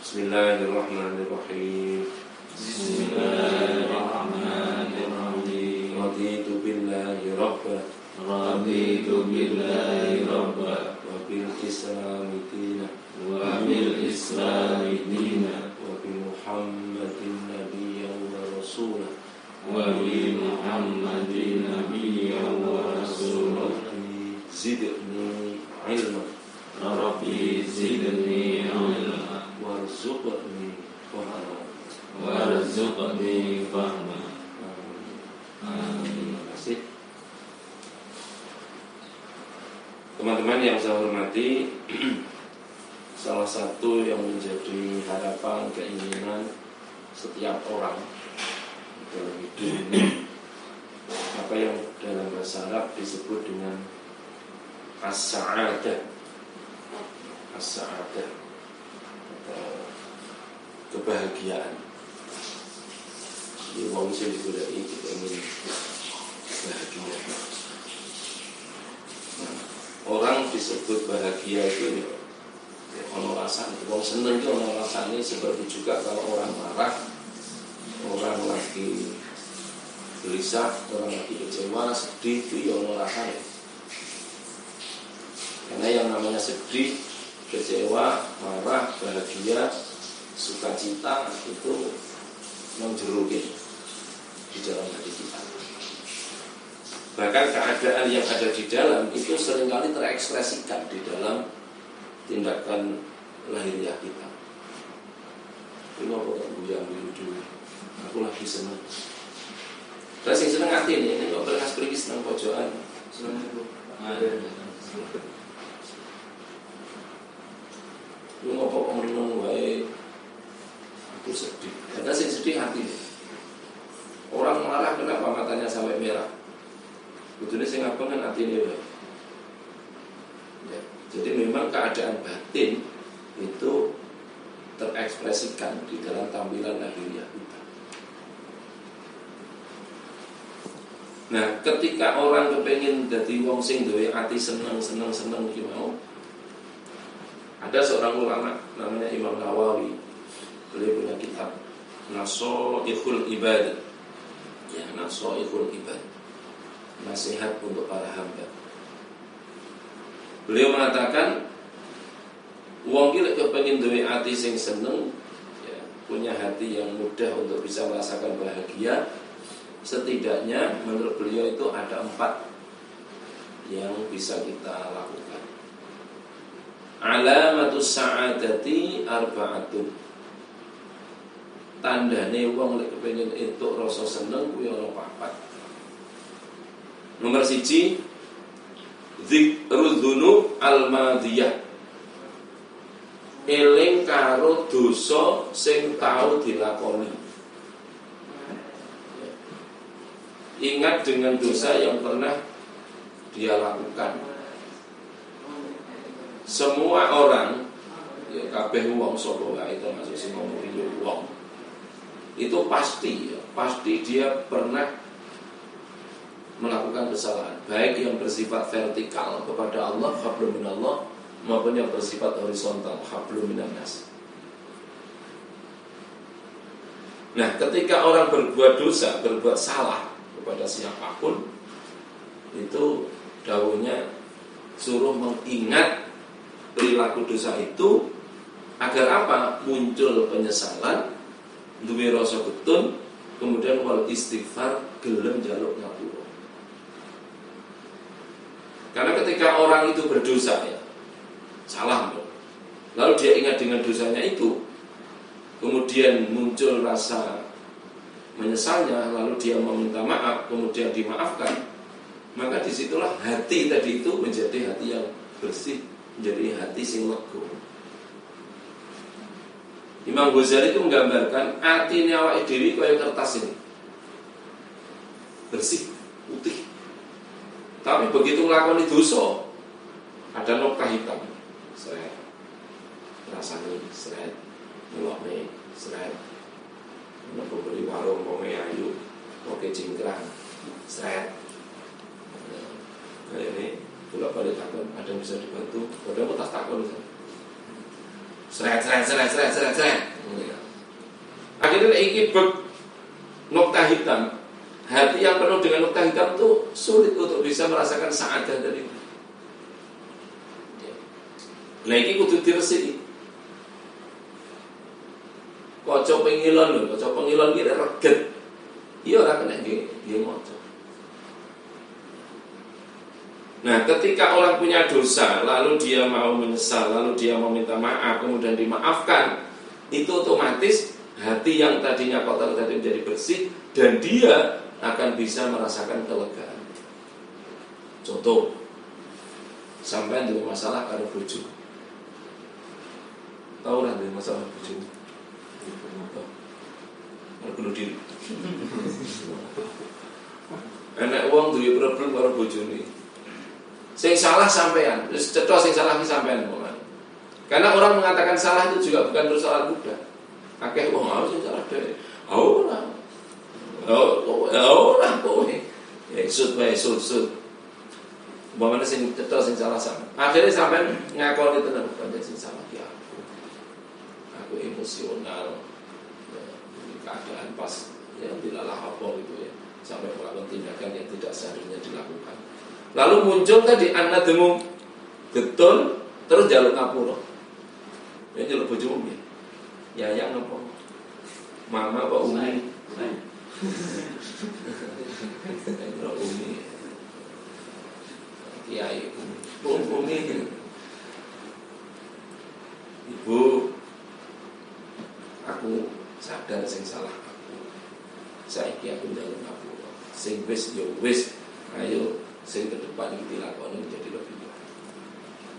Bismillahirrahmanirrahim. Bismillahirrahmanirrahim. Raditu billahi rabba Raditu billahi rabba wa bil islami dina wa bil islami dina wa bi Muhammadin nabiyyan wa rasulah wa bi Muhammadin nabiyyan wa rasulah. Zidni ilma Rabbi zidni ilma warzuqni fahma. warzuqni fahma. Terima kasih. Teman-teman yang saya hormati, salah satu yang menjadi harapan, keinginan setiap orang dalam hidup ini, apa yang dalam bahasa Arab disebut dengan as-sa'adah, as-sa'adah atau kebahagiaan. Di wong sing digoleki kita ingin bahagia. Nah, orang disebut bahagia itu ya ono rasane. Wong seneng itu ono rasane, seperti juga kalau orang marah, orang lagi gelisah, orang lagi kecewa, sedih itu ya ono rasane. Karena yang namanya sedih, kecewa, marah, bahagia, sukacita itu menjerukin di dalam hati kita. Bahkan keadaan yang ada di dalam itu seringkali terekspresikan di dalam tindakan lahiriah kita. Ini apa tak buyang dulu, aku lagi senang. Terus yang senang hati ini kok pergi senang pojokan, senang itu. Lu ngopok menung wae, aku sedih. Karena sing sedih hati. Orang marah kenapa matanya sampai merah? Betulnya sing abang kan hati ini wae. Ya, jadi memang keadaan batin itu terekspresikan di dalam tampilan lahiriah kita. Nah, ketika orang kepengin dadi wong sing duwe ati seneng ki mau, ada seorang ulama namanya Imam Nawawi. Beliau punya kitab Nashaikhul Ibad. Ya, Nashaikhul Ibad. Nasihat untuk para hamba. Beliau mengatakan, wong ki lek kepengin duwe ati sing seneng, ya, punya hati yang mudah untuk bisa merasakan bahagia, setidaknya menurut beliau itu ada 4 yang bisa kita lakukan. Alamatus sa'adati arba'atun. Tandane wong lek kepengin entuk rasa seneng kuwi ana 4. Nomor 1, dzikrul dzunub al-madiyah. Eling karo dosa sing tau dilakoni. Ingat dengan dosa yang pernah dia lakukan. Semua orang, ya kabeh wong sapa wae termasuk sing ngomong iki wong. Itu pasti dia pernah melakukan kesalahan, baik yang bersifat vertikal kepada Allah, hablum minallah, maupun yang bersifat horizontal, hablum minannas. Nah, ketika orang berbuat dosa, berbuat salah kepada siapapun, itu dawuhnya suruh mengingat perilaku dosa itu agar apa? Muncul penyesalan, duwe rasa getun, kemudian wal istighfar, gelem njaluk ngapura. Karena ketika orang itu berdosa, ya salah, lalu dia ingat dengan dosanya itu, kemudian muncul rasa menyesalnya, lalu dia meminta maaf, kemudian dimaafkan, maka disitulah hati tadi itu menjadi hati yang bersih, menjadi hati sing lega. Imam Ghazali itu menggambarkan hati awake dhewe kaya kertas ini, bersih, putih. Tapi begitu nglakoni dosa, ada noktah hitam. Seret, rasane seret, ngelokne seret. Nek pembeli warung wong ayu, oke cingkrang, seret. Nah, ini bolak-balik takon, ada yang bisa dibantu? Padahal tas takon. Seret. Akhirnya iki nokta hitam. Hati yang penuh dengan nokta hitam itu sulit untuk bisa merasakan sa'adah dari itu. Nah iki kudu diresiki. Kaca pengilon iki reget. Iya ora kena nggih maca. Nah, ketika orang punya dosa, lalu dia mau menyesal, lalu dia mau minta maaf, kemudian dimaafkan, itu otomatis hati yang tadinya kotor tadi menjadi bersih, dan dia akan bisa merasakan kelegaan. Contoh, sampai ada masalah karo bojo. Tahu lah ada masalah bojo. Bunuh diri. Enak uang duwe problem karo bojone. Sing salah sampean, terus cetok sing salah ki sampean pokoke. Karena orang mengatakan salah itu juga bukan persoalan mudah. Akeh wong harus sing salah dhewe. Ora kowe. Ya sud. Umpamane sing cetok sing salah sampean. Akhirnya sampean ngakoni tenan pancen sing salah ki aku. Aku emosional. Keadaan pas ya dilalah apa gitu ya. Sampai melakukan tindakan yang tidak seharusnya dilakukan. Lalu muncul tadi anak demu getun terus jaluk ngapura. Ya jaluk bojomu ya. Ya ngapa? Mama apa Umi? Umi. Kiai Umi. Ibu, aku sadar sing salah aku. Saiki aku jaluk ngapura. Sing wis ya wis. Ayo sing ke depan iki dilakoni menjadi lebih baik.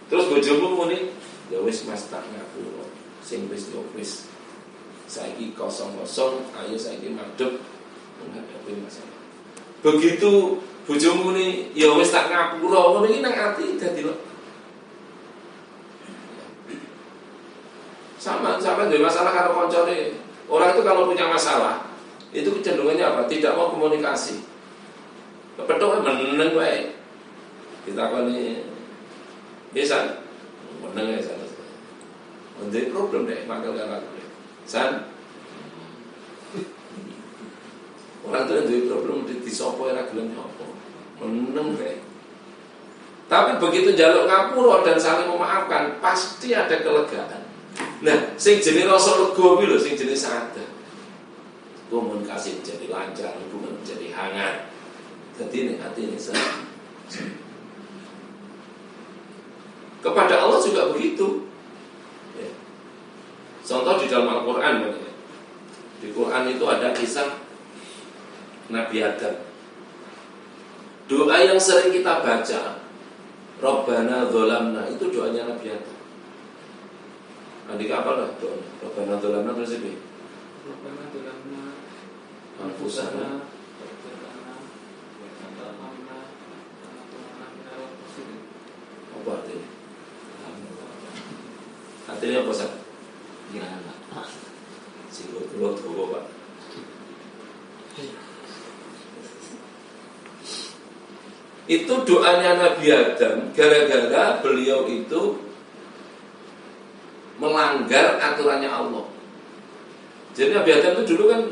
Terus bojomu muni, ya wis Mas tak ngapura. Sing wis ya wis. Saiki kosong-kosong, ayo saiki madhep menghadapi masalah. Begitu bojomu muni, ya wis tak ngapura, ngono iki nang ati dadi sama duwe masalah karo kancane. Orang itu kalau punya masalah, itu kecenderungannya apa? Tidak mau komunikasi. Kepethuk meneng wae. Ditakoni bisa meneng ya sana. Ndek problem deh mangkel karo aku. San. Orang itu ndek problem di sopo ora gelem nyopo. Meneng wae. Tapi begitu njaluk ngapura dan saling memaafkan, pasti ada kelegaan. Nah, sing jenenge rasa lega kuwi lho sing jenenge sadar. Komunikasi menjadi lancar, hubungan menjadi hangat. Jadi ini hati ini kepada Allah juga begitu ya. Contoh di dalam Al-Quran ya. Di Quran itu ada kisah Nabi Adam. Doa yang sering kita baca, Rabbana dzolamna, itu doanya Nabi Adam. Andika apa lah doanya? Rabbana dzolamna terus ini Rabbana dzolamna anfusana apa artinya? Artinya apa sih? Gimana? Singgung Pak. Itu doanya Nabi Adam gara-gara beliau itu melanggar aturannya Allah. Jadi Nabi Adam itu dulu kan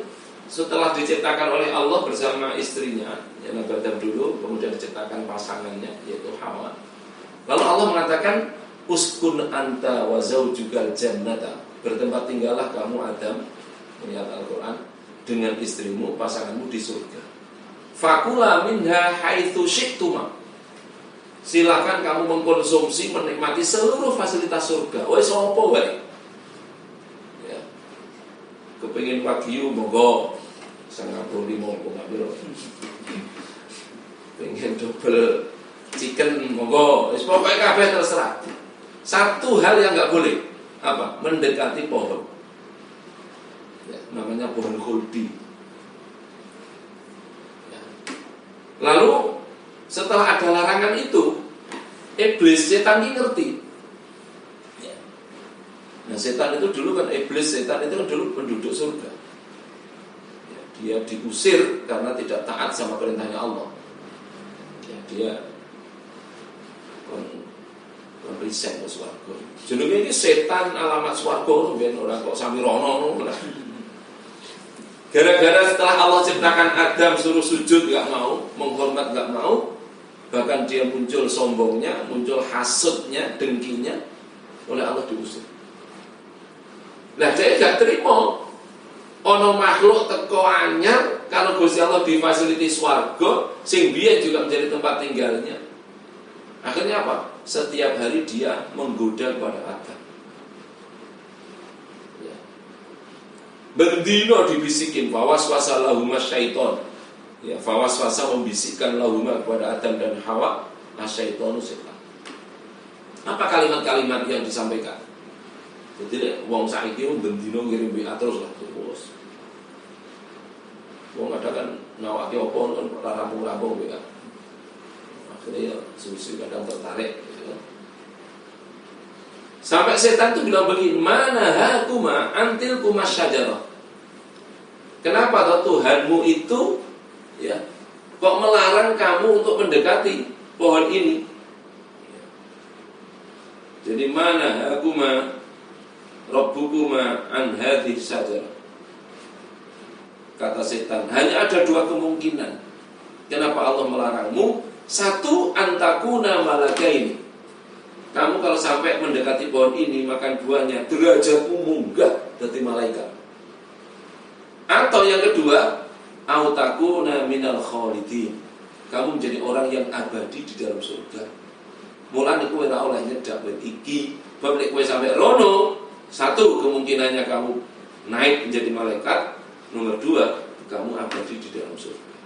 setelah diciptakan oleh Allah bersama istrinya, ya Nabi Adam dulu, kemudian diciptakan pasangannya yaitu Hawa. Lalu Allah mengatakan uskun anta wa zaujukal jannata, bertempat tinggallah kamu Adam, melihat Al-Quran, dengan istrimu, pasanganmu di surga. Fakula minha haitsu syi'tuma, silakan kamu mengkonsumsi, menikmati seluruh fasilitas surga. Wes apa wae. Ya. Kepengin wagyu monggo 95 kok piro. Pengen double chicken monggo, wis pokoke kabeh terserah. Satu hal yang enggak boleh, apa? Mendekati pohon. Ya, namanya pohon khuldi. Ya. Lalu setelah ada larangan itu, iblis, setan ini ngerti. Ya. Nah, setan itu dulu kan setan itu kan dulu penduduk surga. Ya, dia diusir karena tidak taat sama perintahnya Allah. Ya, dia riset ke swarga. Jenenge iki setan alamat swarga ben ora kok sami rono ngono. Gara-gara setelah Allah ciptakan Adam suruh sujud enggak mau, menghormat enggak mau, bahkan dia muncul sombongnya, muncul hasudnya, dengkinya, oleh Allah diusir. Nah, dia enggak terima ono makhluk teko anyar kalau Gusti Allah difasiliti swarga sing biyen juga menjadi tempat tinggalnya. Akhirnya apa? Setiap hari dia menggoda kepada Adam. Ya. Bendino dibisikin fawaswasa lahuma syaiton. Ya, fawaswasa membisikkan lahuma kepada Adam dan Hawa, asyaitonu setan. Apa kalimat-kalimat yang disampaikan? Jadi wong saiki bendino ngirim WA terus lah terus. Wong ada kan nawaki opo kan rampung-rampung WA. Akhirnya ya susu kadang tertarik. Sampai setan itu bilang begini, mana hakuma antil kumas syajarah. Kenapa toh Tuhanmu itu ya kok melarang kamu untuk mendekati pohon ini? Jadi mana hakuma rabbukuma an hadhihi syajarah. Kata setan, hanya ada dua kemungkinan. Kenapa Allah melarangmu? Satu, antakuna malakaini. Kamu kalau sampai mendekati pohon ini makan buahnya, derajatmu munggah dari malaikat. Atau yang kedua, autakuna minal khalidin. Kamu menjadi orang yang abadi di dalam surga. Mulane kowe ora oleh nyedak wit iki. Bab nek kowe sampai rono, satu kemungkinannya kamu naik menjadi malaikat, nomor dua, kamu abadi di dalam surga.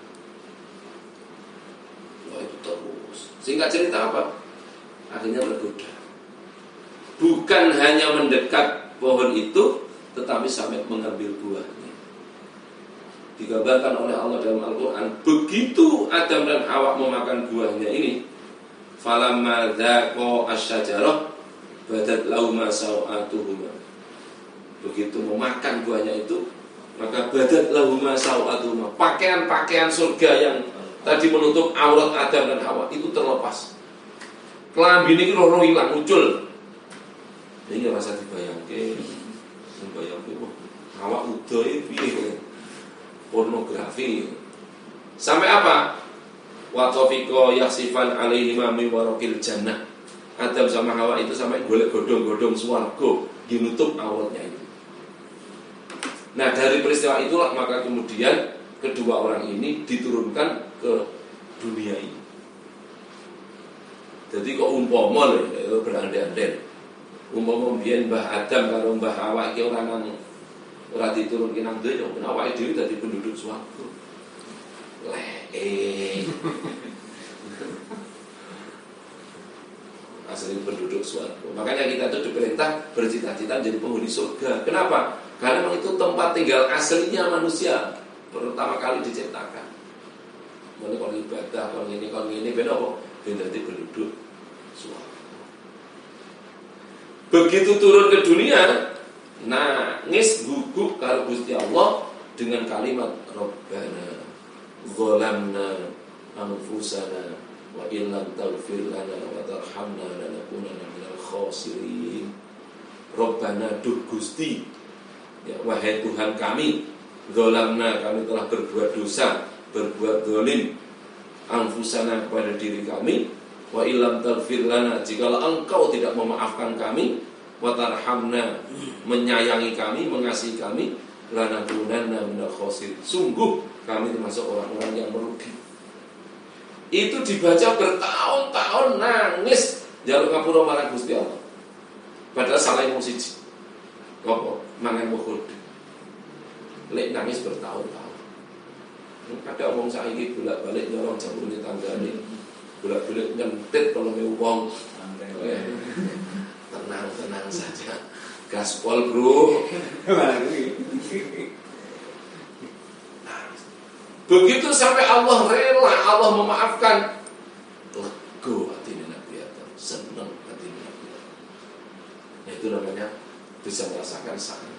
Wah, itu terus. Singkat cerita apa? Akhirnya tergoda. Bukan hanya mendekat pohon itu, tetapi sampai mengambil buahnya. Digambarkan oleh Allah dalam Al-Quran, begitu Adam dan Hawa memakan buahnya ini, falamma dzaqo asyajarah badat lauma sawatuhuma. Begitu memakan buahnya itu, maka badat lauma sawatuhuma. Pakaian-pakaian surga yang tadi menutup aurat Adam dan Hawa itu terlepas. Kelambi ini roh hilang muncul. Ini rasa dibayangke, wah, awak udah piye pornografi. Sampai apa? Wa tafiqa yaksifan alaihi ma min waraqil jannah. Adam sama Hawa itu sampai golek godhong-godhong swarga menutup auratnya itu. Nah, dari peristiwa itulah maka kemudian kedua orang ini diturunkan ke dunia ini. Jadi kok umpama lho berandai-andai. Umpama mbiyen Mbah Adam karo Mbah Hawa iki ora nang ora diturunke nang donya, awake dhewe dadi penduduk swarga. Asli penduduk swarga. Makanya kita itu diperintah bercita-cita menjadi penghuni surga. Kenapa? Karena memang itu tempat tinggal aslinya manusia pertama kali diciptakan. Mulai kalau ibadah, kalau ini beda kok. Menjadi penduduk swarga. Begitu turun ke dunia, nangis guguk karo Gusti Allah dengan kalimat Rabbana zalamna anfusana wa illam taghfir lana wa tarhamna lanakunanna minal khasirin. Rabbana duh Gusti, ya wahai Tuhan kami, zalamna kami telah berbuat dosa, berbuat zalim anfusana kepada diri kami, wa illam taghfir lana jikalau engkau tidak memaafkan kami, wa tarhamna menyayangi kami, mengasihi kami, lanakunanna minal khasirin, sungguh kami termasuk orang-orang yang merugi. Itu dibaca bertahun-tahun, nangis jaluk ngapura marang Gusti Allah. Padahal salah yang siji. Apa? Mangan mukhud. Lek nangis bertahun-tahun. Ada omong saiki bolak-balik nyorong jambune tanggane. Bolak-balik nyentit tolonge wong. Tenang saja. Gaspol, Bro. Begitu sampai Allah rela, Allah memaafkan. Lego hati Nabi Adam, senang hati Nabi Adam. Itu namanya bisa merasakan sakit.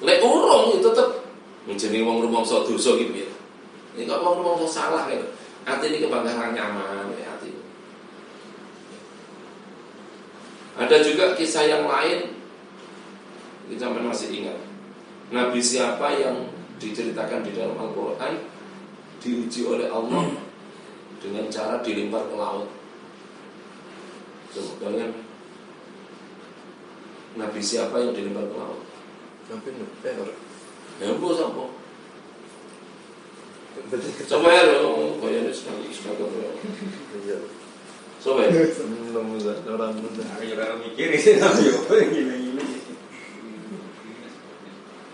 Lek urung itu tetap menjadi wong rumangsa dosa gitu ya. Ini kok wong rumangsa salah gitu. Hati ini kebanggaan nyaman ya hati. Ada juga kisah yang lain, kita masih ingat. Nabi siapa yang diceritakan di dalam Al-Quran diuji oleh Allah dengan cara dilempar ke laut. Coba kalian, Nabi siapa yang dilempar ke laut? Nabi Nuh. Ya ampun, sampo. Coba ya lo, kayaknya sudah Iya. coba ya. Seneng orang muda. Orang mikir sih tapi apa gini-gini.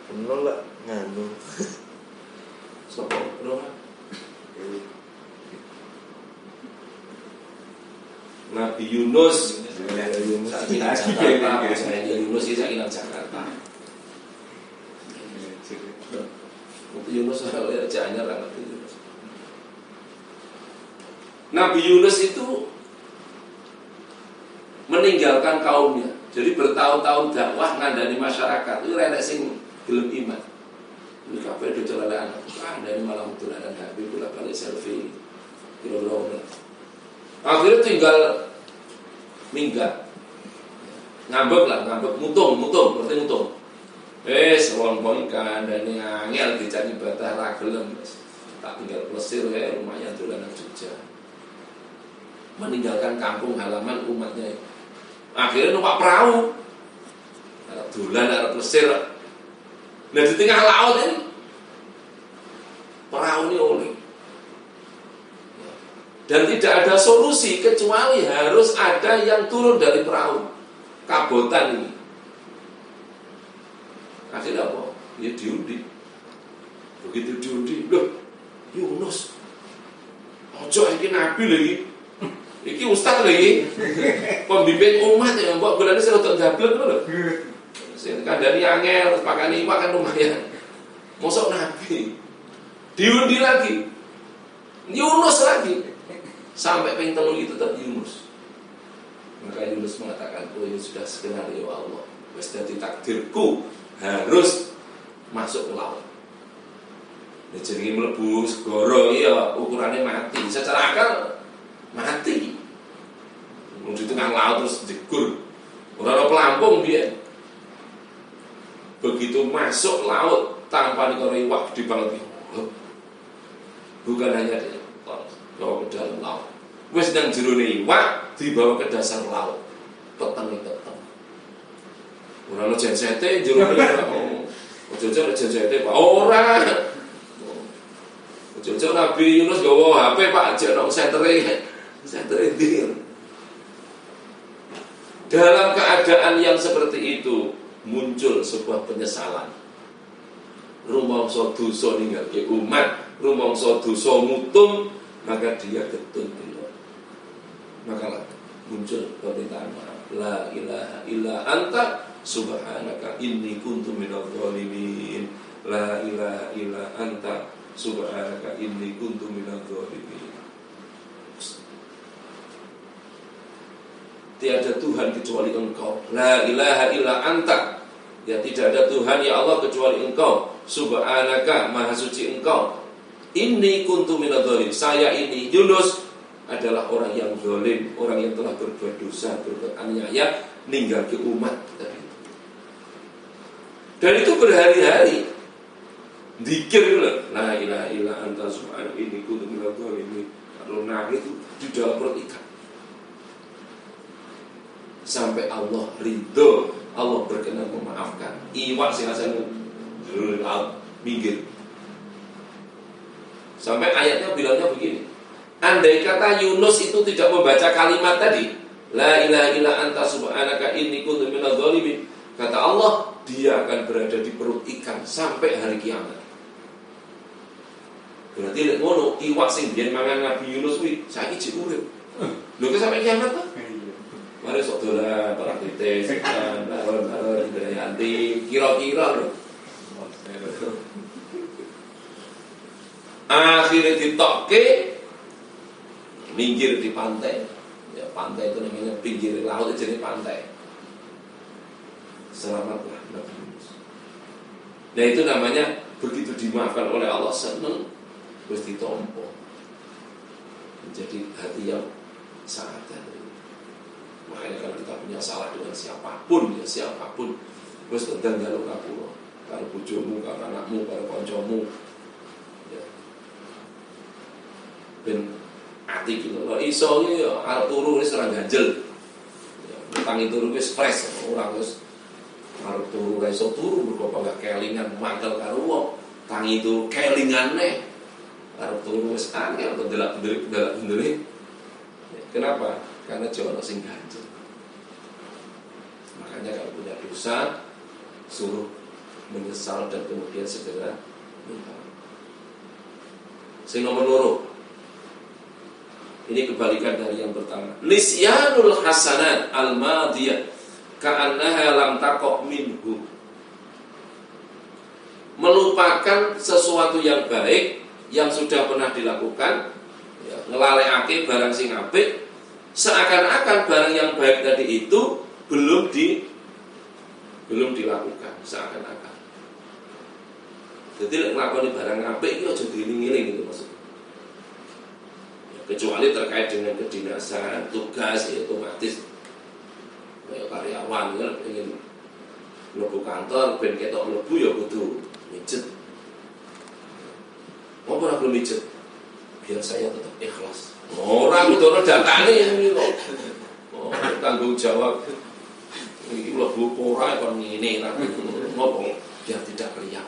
Penuh lah nganu. Sopo, bro. Nabi Yunus. Saya Jakarta. Saya Yunus itu saya Jakarta. Nabi Yunus jangan Nabi Yunus. Nabi Yunus itu meninggalkan kaumnya. Jadi bertahun-tahun dakwah ngandani masyarakat. Itu renek sing gelem iman. Ini kabeh do celelekan. Ngandani malah dolanan HP kula balik selfie. Kira-kira. Akhirnya tinggal minggat. Ngambek, mutung, berarti mutung. Selongpong kandani angel dicari ibadah ra gelem. Tak tinggal Mesir ya, lumayan dolanan Jogja. Meninggalkan kampung halaman umatnya. Akhirnya numpak perahu. Dolan arep Mesir. Nah di tengah laut ini perahu ini oleh. Dan tidak ada solusi kecuali harus ada yang turun dari perahu. Kabotan ini. Akhirnya apa? Ya diundi. Begitu diundi, loh, Yunus. Ojo iki nabi lagi. Iki ustaz lagi. Pembimbing umat ya, mbok golane sing rada ndablek lho. Sing kandhani angel, pakane iwak kan lumayan. Mosok nabi. Diundi lagi. Yunus lagi. Sampai ping 3 itu tetap Yunus. Maka Yunus mengatakan, "Oh, ini sudah skenario Allah. Wis dadi takdirku harus masuk ke laut." Nek jenenge mlebu segara ya ukurannya mati. Secara akal mati. Wong di tengah laut terus jegur. Ora ana pelampung piye. Begitu masuk laut tanpa dikore iwak di banget. Bukan hanya dia bawa ke dalam laut. Wis nang jerone iwak dibawa ke dasar laut. Peteng-peteng. Ora ono jensete jerone ojo-ojo jensete Pak. Ora. Ojo-ojo Nabi Yunus gawa HP Pak, jek nang sentere ndi. Dalam keadaan yang seperti itu muncul sebuah penyesalan. Rumangsa dosa ninggalke umat, rumangsa dosa mutung, maka dia getun keluar. Maka muncul permintaan maaf. La ilaha illa anta subhanaka inni kuntu minadh dhalimin. La ilaha illa anta subhanaka inni kuntu minadh dhalimin. Tiada Tuhan kecuali Engkau. La ilaha illa anta. Ya tidak ada Tuhan ya Allah kecuali Engkau. Subhanaka, maha suci Engkau. Inni kuntu minadh dhalimin. Saya ini Yunus adalah orang yang zalim, orang yang telah berbuat dosa, berbuat aniaya, ninggal ke umat tadi. Dan itu berhari-hari zikir la ilaha illa anta subhanaka inni kuntu minadh dhalimin. Kalau nangis itu di dalam perut ikan. Sampai Allah ridho, Allah berkenan memaafkan. Iwak sing asal minggir. Sampai ayatnya bilangnya begini. Andai kata Yunus itu tidak membaca kalimat tadi, la ilaha illa anta subhanaka inni kuntu minadh dhalimin, kata Allah, dia akan berada di perut ikan sampai hari kiamat. Berarti lek ngono, iwak sing biyen mangan Nabi Yunus kuwi saiki jek urip. Lho kok sampai kiamat to? Mari sok dolan para titis, baron Yanti, kira-kira lho. Akhirnya ditokke minggir di pantai. Ya pantai itu namanya pinggir laut itu jadi pantai. Selamatlah Nabi Yunus. Nah itu namanya begitu dimaafkan oleh Allah seneng terus ditompo. Menjadi hati yang sadar. Makanya kalau kita punya punya salah dengan siapapun, ya siapapun. Wis tenan njaluk ngapura karo bojomu, karo anakmu, karo kancamu. Ya. Ben ati iki lho iso iki ya arep turu wis ora ganjel. Ya, tangi turu wis stres, ora wis arep turu ora iso turu mergo gak kelingan mangkel karo wong. Tangi turu kelingan neh. Arep turu wis angel delak-delek. Kenapa? Karena jono sing ganjel. Makanya kalau punya dosa suruh menyesal dan kemudian segera minta. Sing nomor loro. Ini kebalikan dari yang pertama. Nisyanul hasanat al-madiyah ka'annaha lam taqo minhu. Melupakan sesuatu yang baik yang sudah pernah dilakukan, ya, ngelalekake barang sing apik, seakan-akan barang yang baik tadi itu belum dilakukan, seakan-akan. Jadi nglakoni barang apik iki aja diiling-iling gitu maksudnya. Ya, kecuali terkait dengan kedinasan, tugas, ya otomatis kayak karyawan kan ingin mlebu kantor ben ketok mlebu ya kudu mijet. Apa ora belum mijet? Biar saya tetap ikhlas. Ora kudu datane ini kok. Oh, tanggung jawab. Iki mlebu ora kon ngene ra ngopo biar tidak riak.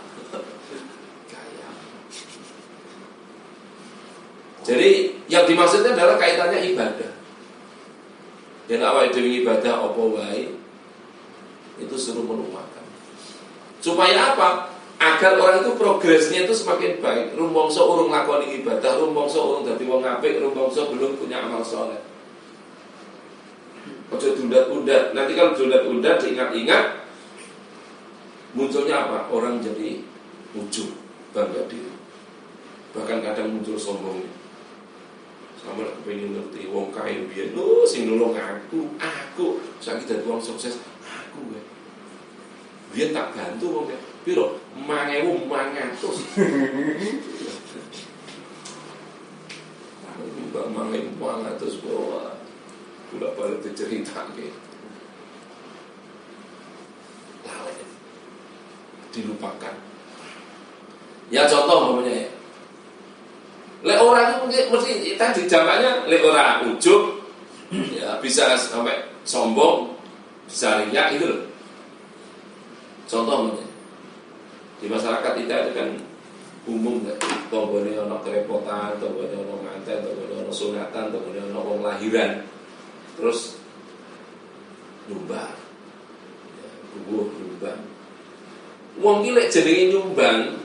Gaya. Jadi yang dimaksudnya adalah kaitannya ibadah. Dan awake dhewe ibadah apa wae itu suruh melupakan. Supaya apa? Agar orang itu progresnya itu semakin baik. Rumangsa urung lakoni ibadah, rumangsa urung dadi wong apik, rumangsa belum punya amal saleh. Ojo tundat-undat. Nanti kalau tundat-undat diingat-ingat, munculnya apa? Orang jadi ujub, bangga diri. Bahkan kadang muncul sombong. Sama pengen ngerti wong kae biyen lho sing nolong aku saiki dadi wong sukses, aku kowe. Biyen tak bantu wong kae. Piro? 5.400. Mbak 5.400 bawa. Udah pada cerita gitu. Lalai. Dilupakan. Ya contoh namanya ya. Lek orang itu mungkin mesti tadi jawabannya lek orang ujub ya bisa sampai sombong, bisa riak itu loh. Contoh namanya. Di masyarakat kita itu kan umum kan, tonggone ono kerepotan, tonggone ono manten, tonggone ono sunatan, tonggone ono wong lahiran. Terus nyumbang, ya, nyumbang. Wong ki lek jenenge nyumbang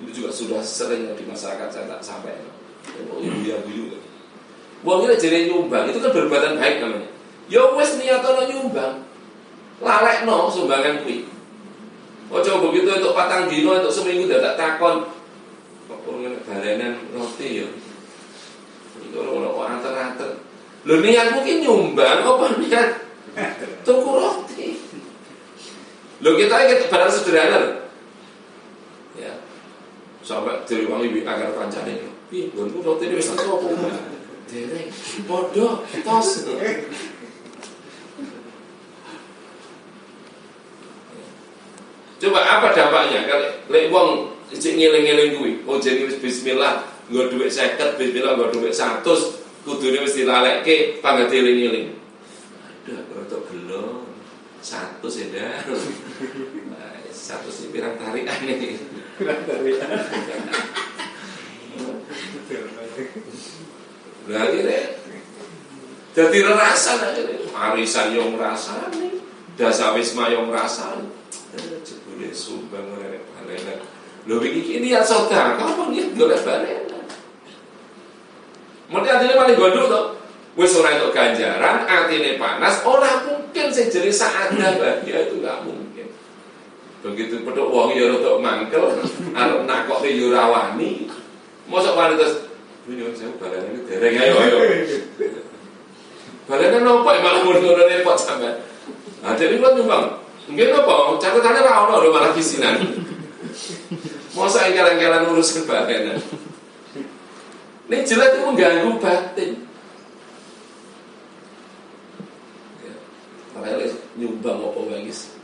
itu juga sudah sering di masyarakat saya tak sampai. Oh iya guyu. Wong ki lek jenenge nyumbang itu kan perbuatan baik namanya. Ya wis niatono nyumbang, lalekno sumbangan kuwi. Ojo begitu untuk 4 dino, untuk seminggu dak takon. Kok ngene balenan roti ya. Iki ora anter-anter. Lho niat mungkin nyumbang apa niat tuku roti. Lho kita barang sederhana lho. Ya. Sampai diwangi WA karo kancane. Piye nggonku roti wis tak opo. Dereng padha tos. Coba apa dampaknya kalau lek wong isih ngeling-eling kuwi, oh jadi wis bismillah, nggo dhuwit 50, bismillah nggo dhuwit 100, kudune wis dilalekke pangkat eling-eling. Aduh, rada gelo. 100 ya dah. Nah, 100 iki pirang tarikane. Pirang tarikan. Lah akhirnya dadi rerasan akhirnya. Arisan yo ngrasani, dasawisma yo ngrasani. Jebule sumbang ora balenan. Lho iki niat sedekah, apa niat golek balenan? Mesti atine paling gondok to. Wis ora entuk ganjaran, atine panas, ora mungkin sing jere saada bahagia itu enggak mungkin. Begitu pedhok wong ya rada mangkel, arep nakoke ya ora wani. Mosok wani terus nyuwun sewu balenan iki dereng ayo. Balenan opo malah ngono repot sampean. Nah, dhewe kok nyumbang. Nggih napa? Catatane ra ono lho malah kisinan. Mosok engkel-engkelan urus balenan. Ini jelas itu mengganggu batin. Ya. nyumbang apa wae guys.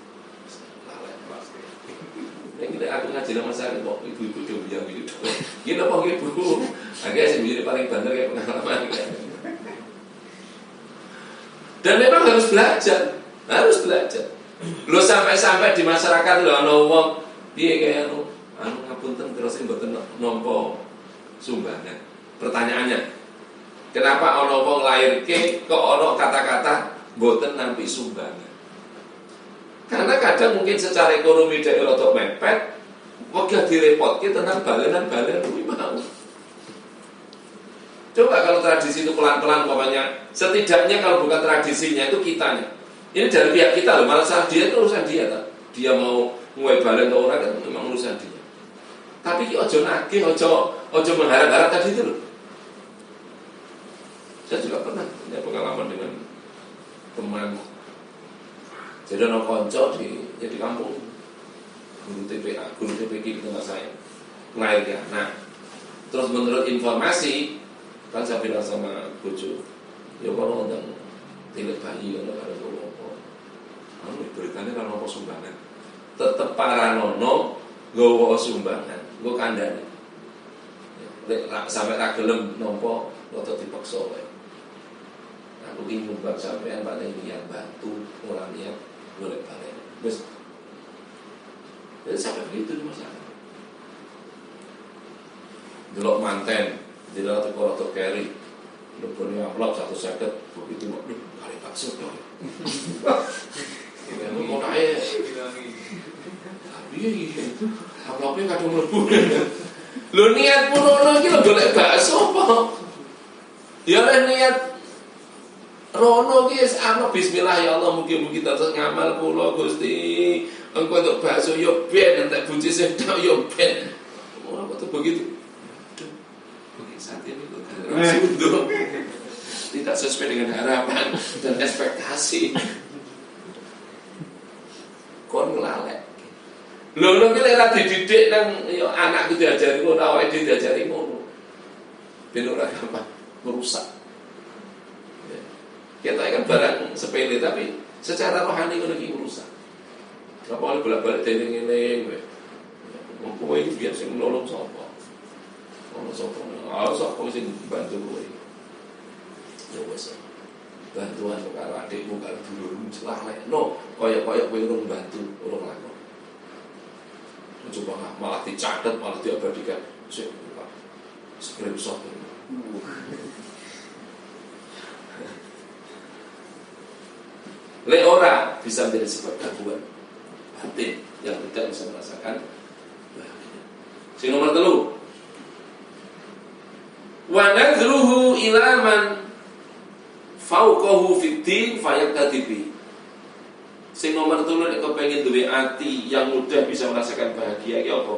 Lalek pasti. Nek kita aku ngaji nang masyarakat kok ibu-ibu do biang gitu. Gini apa ibu? Agak sih jadi paling bandel kayak pengalaman kan. Dan memang harus belajar. Lo sampai di masyarakat lho ana wong piye kaya anu ngapunten terus mboten nampa sumbangan. Pertanyaannya, kenapa ana wong lairke kok ana kata-kata mboten nampi sumbangan? Karena kadang mungkin secara ekonomi dhek rada mepet, wegah direpotke tentang balenan-balen kuwi mau. Coba kalau tradisi itu pelan-pelan umpamanya, setidaknya kalau bukan tradisinya itu kitanya. Ini dari pihak kita loh, malah salah dia itu urusan dia tak? Dia mau nguai balen ke orang kan memang urusan dia. Tapi ojo nagih, ojo mengharap-harap tadi itu loh. Saya juga pernah punya pengalaman dengan teman. Jadi ada konco di kampung guru TPK di tempat saya lahirnya. Nah, terus menurut informasi kan saya bilang sama bojo, ya kalau undang tilik bayi kalau ada apa, beritanya kalau mau sumbangan, tetep paranono gowo sumbangan, gue kandani, sampai tak gelem nompo, atau dipaksa wae. Aku ingin nyumbang sampean pada niat bantu orang niat boleh balik. Terus, jadi sampai begitu di masyarakat. Delok manten, delok rotok carry, lebih amplop 150 begitu mau kali bakso dong. Kita mau naik, iya, amplopnya kadang melebu. Lo niat pun orang kita boleh bakso apa? Ya niat rono guys, bismillah ya Allah mugi-mugi terus ngamal kula Gusti. Engko untuk bakso yo ben entek bunci sedap yo ben. Ora kok begitu. Oke, saat ini kok tidak sesuai dengan harapan dan ekspektasi. Kon ngelalek. Lho ki lek ra dididik nang yo anakku diajari ngono, awake diajari ngono. Ben ora gampang merusak. Kita kan barang sepele tapi secara rohani itu lagi merusak. Apa oleh bolak-balik dening-dening kowe. Kowe iki biar sing nolong sapa? Ono sapa? Sapa sing bantu kowe. Ya wis. Bantuan karo adikmu karo dulurmu celah lekno, kaya-kaya kowe urung bantu, urung lakon. Coba malah dicatet, malah diabadikan. Sik, Pak. Screenshot. Ora bisa menjadi sebab gangguan batin yang tidak bisa merasakan bahagia. Sing nomor 3. Wa nadruhu ila man fauqahu fiddin fayaktadibi. Sing nomor 3 nek kepengin duwe ati yang mudah bisa merasakan bahagia ki apa?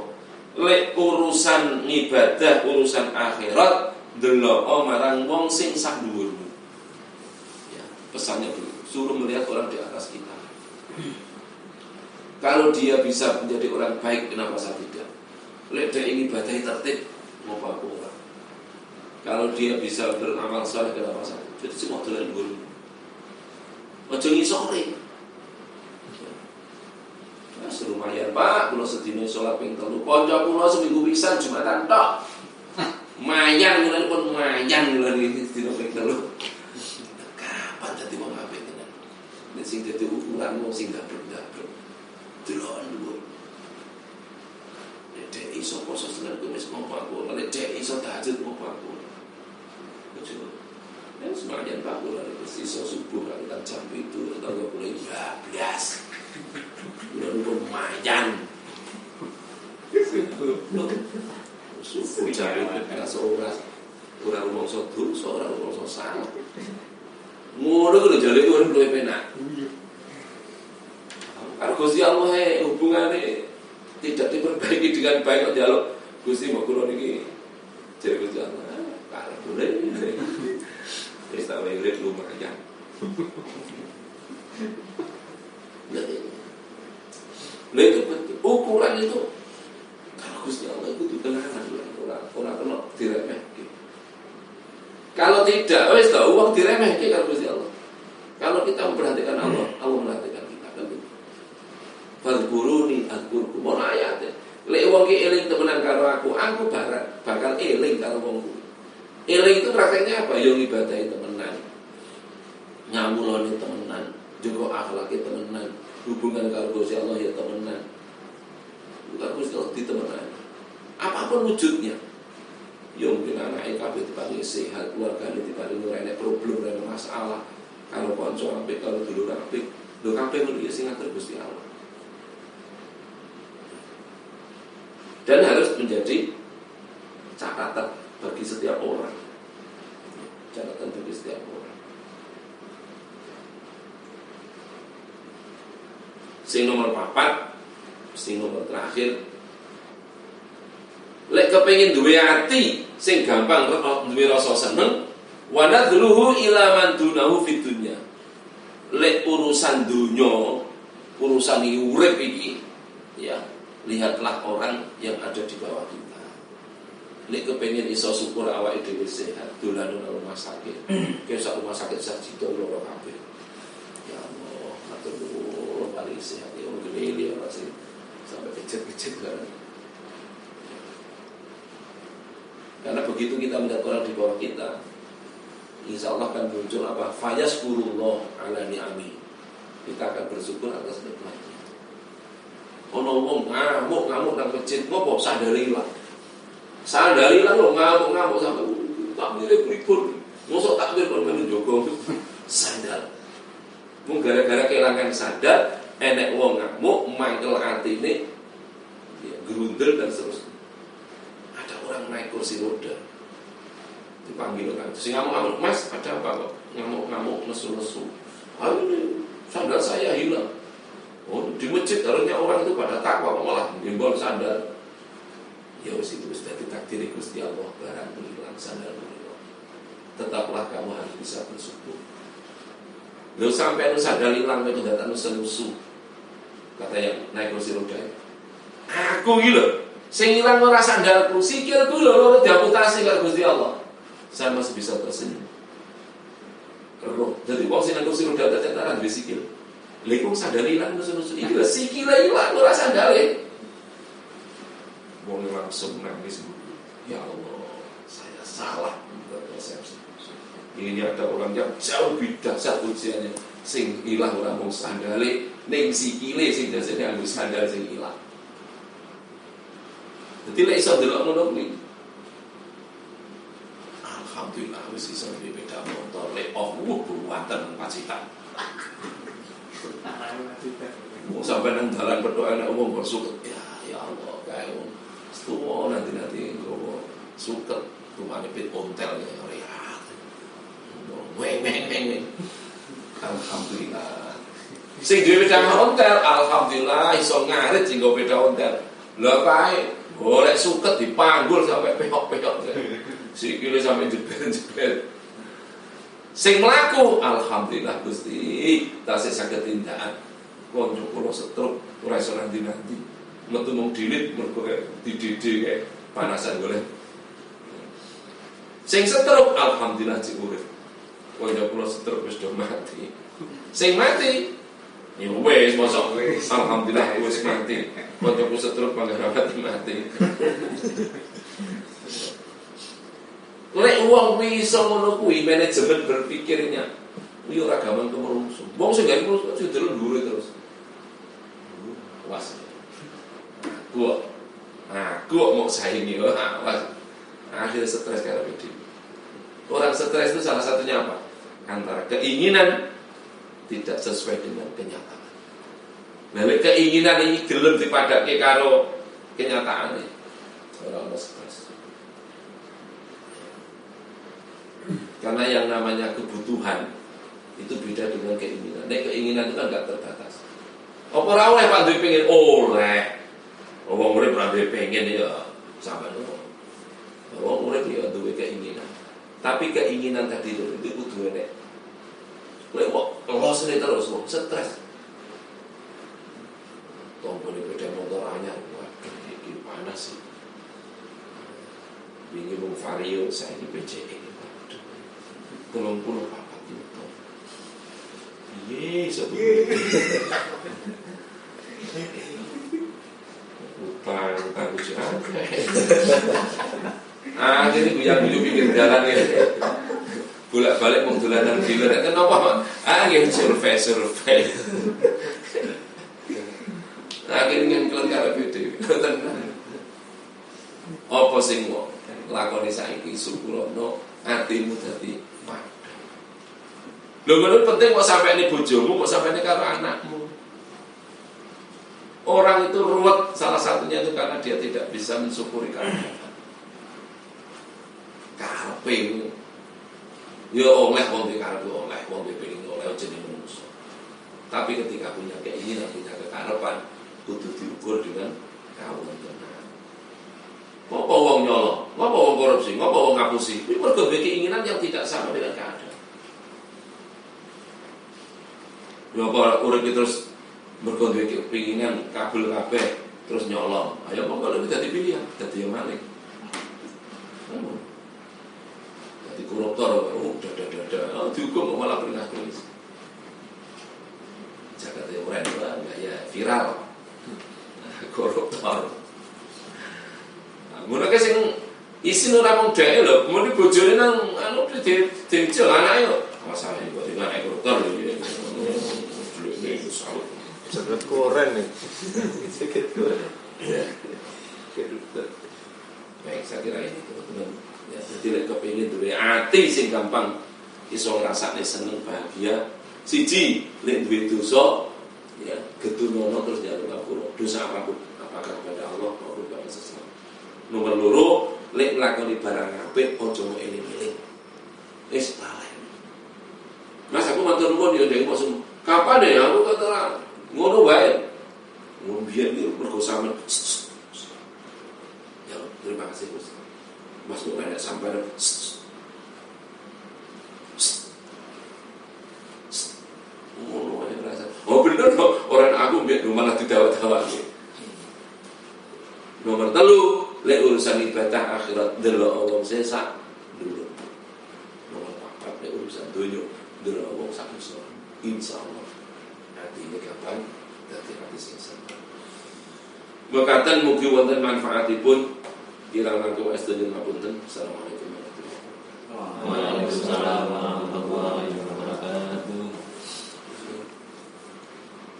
Lek urusan ibadah, urusan akhirat ndelok marang wong sing sak dhuwurmu. Ya, pesannya dulu. Suruh melihat orang di atas kita. Kalau dia bisa menjadi orang baik, kenapa saya tidak? Lek dia ingin ibadahi tertib, mau apa orang? Kalau dia bisa beramal saleh, kenapa saya? Jadi semua dolan guru. Ojo ngisore. Nah, lumayan Pak, kalau sedina sholat ping 3, kanca kula seminggu pisan Jumatan tok. Mayan kula pun mayan kula iki sedina ping 3. Kapan dadi wong apik? Sing dadi ukuran wong sing gablek-gablek. Delok dhuwur. Nek iso poso senar wis mampu aku, nek iso tahajud mampu aku. Ojo. Ya semangat Pak kula iso subuh kan jam 7 atau 12. Kula pun mayan. Subuh jare kira ora rumangsa dosa, ora rumangsa salah. Ngono kuwi jare urip luwih penak. Karo Gusti Allah hubungane tidak diperbaiki dengan baik kok njaluk Gusti mbok kula niki jare Gusti Allah. Karo boleh. Wis tak urip lumayan. Lha itu ukuran itu kalau Gusti Allah itu tenanan ora kena diremehke. Kalau tidak, wis ta uang diremehke karo Gusti Allah. Kalau kita memperhatikan Allah, Allah memperhatikan. ki eling temenan karo aku bakal eling karo wong kuwi. Eling itu prakteknya apa? Yo ngibadahi temenan. Nyamulane temenan, juga akhlake temenan, hubungan karo Gusti Allah ya temenan. Bukan Gusti Allah di temenan. Apapun wujudnya. Ya mungkin anaknya kabeh diparingi sehat, keluargane diparingi ora enek problem, ora enek masalah. Kalau kanca apik, kalau dulur apik, lho kabeh ngono ya sing ngatur Gusti Allah. Dan harus menjadi catatan bagi setiap orang. Catatan bagi setiap orang. Sing nomor 4, sing nomor terakhir, lek kepengin duwe ati sing gampang duwe rasa seneng, wa nadluhu ila man dunahu fid dunya. Lek urusan dunya, urusan urip iki, ya, lihatlah orang yang ada di bawah kita. Lek kepengin iso syukur awake dhewe sehat, dolan nang rumah sakit. Kesuk rumah sakit sajida loro kabeh. Ya Allah, matur nuwun paling sehat ya wong gede ora sih sampai kecil-kecil kan. Karena begitu kita melihat orang di bawah kita, insya Allah akan muncul apa? Fayaskurullah ala ni'ami. Kita akan bersyukur atas nikmatnya. Ono wong ngamuk nang masjid, ngopo sandale ilang. Sandale ilang lho ngamuk sampai takbir pripun. Mosok takbir kon menjogo sandal. Mung gara-gara kelangan sadar, enek wong ngamuk mangkel atine, ya grundel dan seterusnya. Orang naik kursi roda dipanggil kan, si ngamuk-ngamuk, mas ada apa kok ngamuk-ngamuk nesu-nesu, ini sandal saya hilang. Oh di masjid harusnya orang itu pada takwa malah bimbol sandal. Ya wis itu sudah ditakdiri Gusti Allah, barang hilang sandal hilang. Tetaplah kamu harus bisa bersyukur. Lalu sampai sandal hilang itu datang nesu-nesu, kata yang naik kursi roda, aku gila. Sing ilang ora sandalku, sikilku lho diamputasi karo Gusti Allah. Saya masih bisa tersenyum. Roh, jadi wong sing nang kursi roda teteran duwe sikil. Lha iku sandal ilang nusu-nusu iki lho sikile ilang ora sandale. Wong langsung nangis. Ya Allah, saya salah persepsi. Ini ada orang yang jauh lebih dahsyat ujiannya. Sing ilang ora mung sandale, ning sikile sing dasane anggo sandal sing ilang. Jadi lek iso delok ngono kuwi. Alhamdulillah wis iso beda motor lek off buatan Pacitan. Mau sampai nang dalan berdoa nek umum bersyukur. Ya Allah, kae wong setuwo nanti nggowo suket tumane pit ontel ya ora. Weng. Alhamdulillah. Sing duwe pedang ontel, alhamdulillah iso ngarit sing nggo pedang ontel. Lha kae golek suket dipanggul sampai pehok-pehok. Sikile sampai jebel-jebel. Sing mlaku alhamdulillah Gusti, tasih saged tindakan. Konco kula setruk ora iso nanti-nanti. Metu mung dilit mergo dididhe kae panasan golek. Sing setruk alhamdulillah cek urip. Konco kula setruk wis do mati. Sing mati ya wis mosok alhamdulillah wis mati. Koncoku setruk panggara mati. Lek wong kuwi iso ngono kuwi manajemen berpikirnya. Kuwi ora gampang kemerungsung. Wong sing gawe merungsung judul dhuwur terus. Was. Aku mau saingi was. Akhirnya stres karo diri. Orang stres itu salah satunya apa? Antara keinginan tidak sesuai dengan kenyataan. Nah, keinginan ini gelem dipadake karo kenyataane. Ora ono stres. Karena yang namanya kebutuhan itu beda dengan keinginan. Nek keinginan itu kan enggak terbatas. Apa ora oleh Pak duwe pengen oleh. Wong urip ora duwe pengen ya sampe ngono. Wong urip ya duwe keinginan. Tapi keinginan tadi itu kudu enek. Lek kok losne terus wong stres. Tombol sepeda motor anyar, waduh ini panas sih. Ini mau Vario, saya ini PCE, waduh 34 juta. Iya, sebetulnya utang bojo. Akhirnya guyu pinggir jalan ya. Bolak-balik wong dolanan dealer kenapa? Nggih survei. Akhirnya ngeklan karo BD. Tenan. Apa sing wong lakoni saiki syukurono atimu dadi padha. Lho ngono penting kok sampene bojomu, kok sampene karo anakmu. Orang itu ruwet salah satunya itu karena dia tidak bisa mensyukuri keadaan. Karepe yo oleh wong karepe oleh wong pengen oleh jeneng manusa. Tapi ketika punya keinginan, punya kekarepan, kudu diukur dengan kawon tenan. Ngopo wong nyolong, ngopo wong korupsi, ngopo wong ngapusi. Kuwi mergo duwe keinginan yang tidak sama dengan keadaan. Yo apa urip terus mergo duwe keinginan kabel kabeh terus nyolong. Ayo monggo lek dadi pilihan, dadi yang maling. Dadi koruptor, dihukum malah peringat polisi. Jakarta orang ya viral. Koruptor. Ngono ke sing isin ora mung dheke lho, kemudian bojone nang anu dijel anake yo. Masalah iki kok anak koruptor lho. Jagat koren nih. Sakit gue. Ya. Baik, saya kira ini teman-teman. Ya, jadi lek kepengin duwe ati sing gampang iso ngrasakne seneng bahagia. Siji, lek duwe dosa ya gedunono terus njaluk ngapura. Dosa apapun, apakah kepada Allah maupun kepada sesama. Nomor loro, lek nglakoni barang apik aja mung eling-eling. Wis bae. Mas aku matur nuwun yo ndek kok kapan ya aku kata ngono wae. Ngono biyen iki mergo sampean. Ya, terima kasih Gus. Mas kok ada sampai ngono wae rasa. Oh bener kok orang aku mbek malah didawa-dawa. Nomor 3, lek urusan ibadah akhirat delok wong sesak dulu. Nomor 4, lek urusan dunya delok wong sak iso. Insyaallah hati kapan dadi hati sing sabar. Bekatan mugi wonten manfaatipun kirang langkung sedaya ngapunten. Assalamualaikum warahmatullahi wabarakatuh. Waalaikumsalam warahmatullahi wabarakatuh.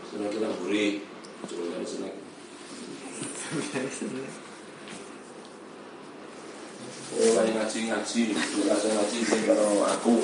Senang kita buri, coba senang. Oh, ngaji, ngaji sing karo aku.